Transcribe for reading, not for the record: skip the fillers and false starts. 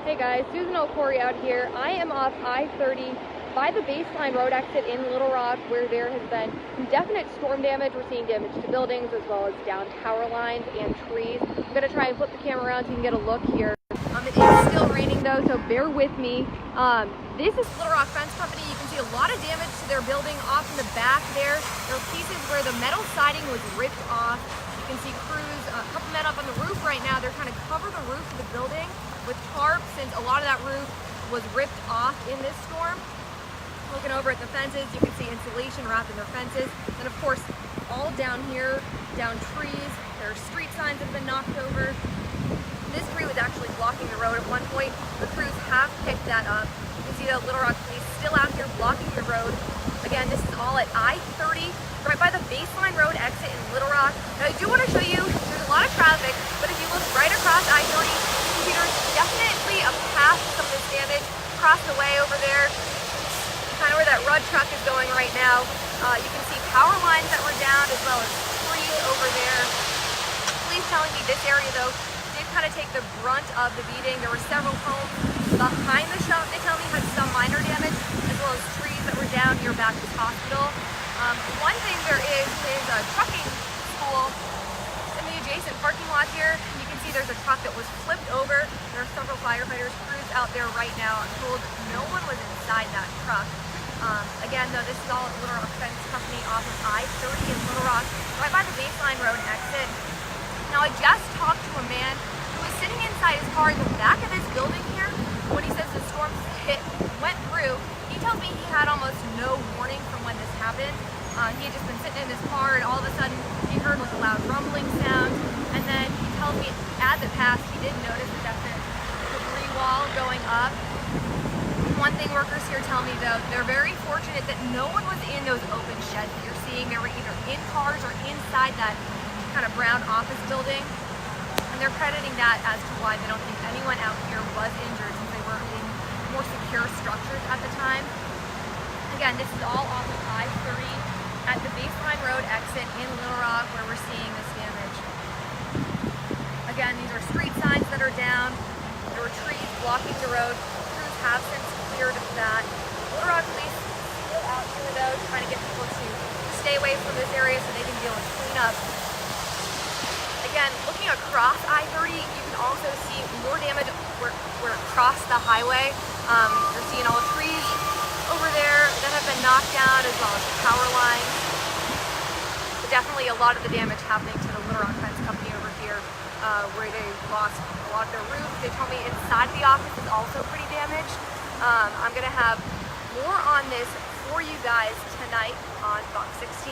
Hey guys, Susan O'Corey out here. I am off I-30 by the Baseline Road exit in Little Rock, where there has been some definite storm damage. We're seeing damage to buildings as well as down tower lines and trees. I'm going to try and flip the camera around so you can get a look here. It is still raining though, so bear with me. This is Little Rock Fence Company. You can see a lot of damage to their building off in the back there. There are pieces where the metal siding was ripped off. You can see crews, a couple men up on the roof right now. They're trying to cover the roof of the building with tarp, since a lot of that roof was ripped off in this storm. Looking over at the fences, you can see insulation wrapped in their fences. And of course, all down here, down trees, there are street signs that have been knocked over. This tree was actually blocking the road at one point. The crews have picked that up. You can see the Little Rock police still out here blocking the road. Again, this is all at I-30, right by the Baseline Road exit in Little Rock. Now, I do want to show you, there's a lot of traffic, but if you look right across I-30, there's definitely a path to some of this damage across the way over there, kind of where that Rudd truck is going right now. You can see power lines that were down as well as trees over there. Police telling me this area though did kind of take the brunt of the beating. There were several homes behind the shop, they tell me, had some minor damage, as well as trees that were down near Baptist Hospital. One thing there is a trucking school in the adjacent parking lot here. You can see there's a truck that was flipped over. There are several firefighters, crews out there right now. I'm told no one was inside that truck. Again, though, this is all at Little Rock Fence Company off of I-30 in Little Rock, right by the Baseline Road exit. Now, I just talked to a man who was sitting inside his car in the back of this building here when he says the storm went through. He tells me he had almost no warning from when this happened. He had just been sitting in his car, and all of a sudden he heard like a loud rumbling sound, and then he tells me as it passed he did notice a definite debris wall going up. One thing workers here tell me though, they're very fortunate that no one was in those open sheds that you're seeing. They were either in cars or inside that kind of brown office building, and they're crediting that as to why they don't think anyone out here was injured, since they were in more secure structures at the time. Again, this is all off of I-30 at the Baseline Road exit in Little Rock, where we're seeing this damage. Again, these are street signs that are down. There were trees blocking the road. Crews have since cleared that. Little Rock police still out here though, trying to get people to stay away from this area so they can deal with cleanup. Again, looking across I-30, you can also see more damage where across the highway. You're seeing all the trees over there that have been knocked down, as well as power lines. But definitely a lot of the damage happening to the Little Rock Fence Company over here, where they lost a lot of their roof. They told me inside the office is also pretty damaged. I'm going to have more on this for you guys tonight on Fox 16.